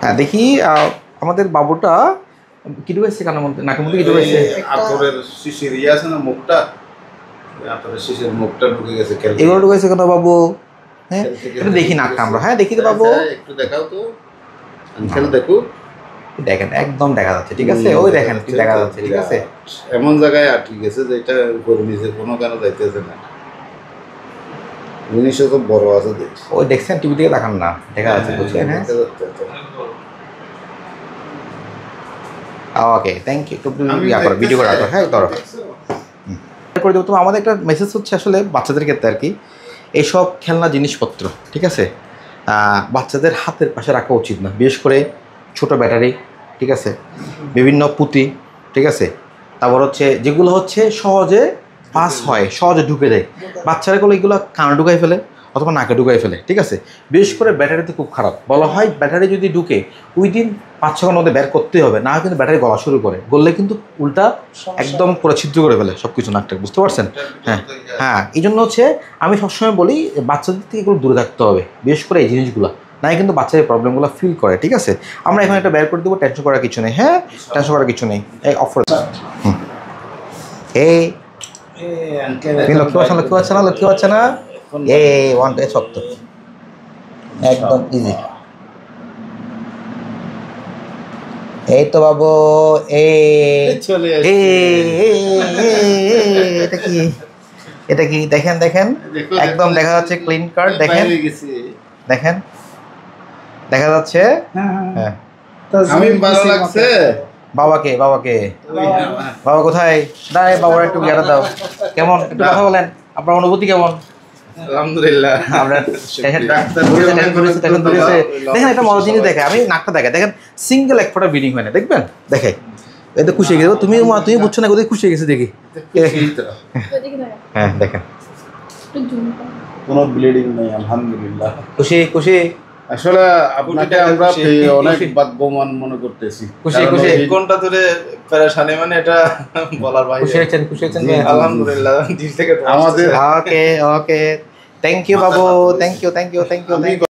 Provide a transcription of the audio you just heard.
হ্যাঁ দেখি আমাদের বাবুটা কি ঢুকাইছে কানের মধ্যে, নাকের মধ্যে কি ঢুকাইছে? আতরের শিশির ইয়ে আছে না মুখটা, আতরের শিশির মুখটা ঢুকে গেছে। এগুলো ঢুকাইছে কেন বাবু? হ্যাঁ এটা দেখি নাকটা আমরা। হ্যাঁ দেখি তো বাবু, একটু দেখাও তো আঙ্কেল, দেখো দেখেন একদম দেখা যাচ্ছে, ঠিক আছে? ওই দেখেন কি দেখা যাচ্ছে, ঠিক আছে? এমন জায়গায় আটকে গেছে যেটা উপরে নিচে কোনো কেন যাইতেছে না। জিনিসটা তো বড় আছে, দেখছি। ওই দেখছেন, টিভি থেকে দেখান না, দেখা যাচ্ছে, বুঝছেন? হ্যাঁ ওকে থ্যাংক ইউ। একটু ইয়া করো, ভিডিও করে রাখো। হ্যাঁ ধরো করে দেবো। তো আমাদের একটা মেসেজ হচ্ছে আসলে বাচ্চাদের ক্ষেত্রে আর কি, এইসব খেলনা জিনিসপত্র, ঠিক আছে, বাচ্চাদের হাতের পাশে রাখা উচিত না। বিশেষ করে ছোট ব্যাটারি, ঠিক আছে, বিভিন্ন পুঁতি, ঠিক আছে, তারপর হচ্ছে যেগুলো হচ্ছে সহজে পাস হয়, সহজে ঢুকে দেয়, বাচ্চারা গুলো এগুলো কানে ঢুকাই ফেলে অথবা নাকে ঢুকাই ফেলে, ঠিক আছে। বিশেষ করে ব্যাটারিতে খুব খারাপ, বলা হয় ব্যাটারি যদি ঢুকে উইদিন 5-6 ঘন্টার মধ্যে বের করতেই হবে, না কিন্তু ব্যাটারি গলা শুরু করে, গললে কিন্তু উল্টা একদম পুরো ছিদ্র করে ফেলে সব কিছু, নাকটা, বুঝতে পারছেন? হ্যাঁ হ্যাঁ, এই জন্য হচ্ছে আমি সবসময় বলি বাচ্চাদের থেকে এগুলো দূরে থাকতে হবে, বিশেষ করে এই জিনিসগুলো, নাই কিন্তু বাচ্চাদের প্রবলেমগুলো ফিল করে, ঠিক আছে। আমরা এখন একটা বের করে দেবো, টেনশন করার কিছু নেই। হ্যাঁ টেনশন করার কিছু নেই। এই অফার এই লক্ষ্মী পাচ্ছে না, লক্ষ্মী পাচ্ছে না, লক্ষ্মী পাচ্ছে না। ওয়ানটা শক্ত, একদম ইজি। এই তো বাবু, এটা কি, এটা কি দেখেন, দেখেন একদম দেখা যাচ্ছে ক্লিন কার্ড, দেখেন দেখেন দেখা যাচ্ছে। হ্যাঁ আমি ভালো লাগছে। বাবাকে বাবাকে বাবা কোথায়? দাঁড়াই, বাবার একটু ইয়াটা দাও। কেমন, একটু কথা বলেন, আপনার অনুভূতি কেমন? আলহামদুলিল্লাহ। দেখেন একটা মজার জিনিস দেখে, আমি নাকটা দেখে দেখেন, সিঙ্গেল এক ফোঁটা ব্লিডিং হয় না, দেখবেন? দেখে এটা খুশি হয়ে গেছে। তুমি তুমি বুঝছো না, কোথায় খুশি হয়ে গেছে দেখি। হ্যাঁ দেখেন কোনো ব্লিডিং নেই, আলহামদুলিল্লাহ। খুশি খুশি। আসলে আপনাকে আমরা অনেক ভাগ্যবান মনে করতেছি। খুশি খুশি, কোনটা ধরে পেরেশানি মানে এটা বলার বাইরে। খুশি হয়েছেন, খুশি হয়েছেন আলহামদুলিল্লাহ, দিল থেকে। আমাদের ওকে ওকে, থ্যাংক ইউ বাবু, thank you thank you thank you.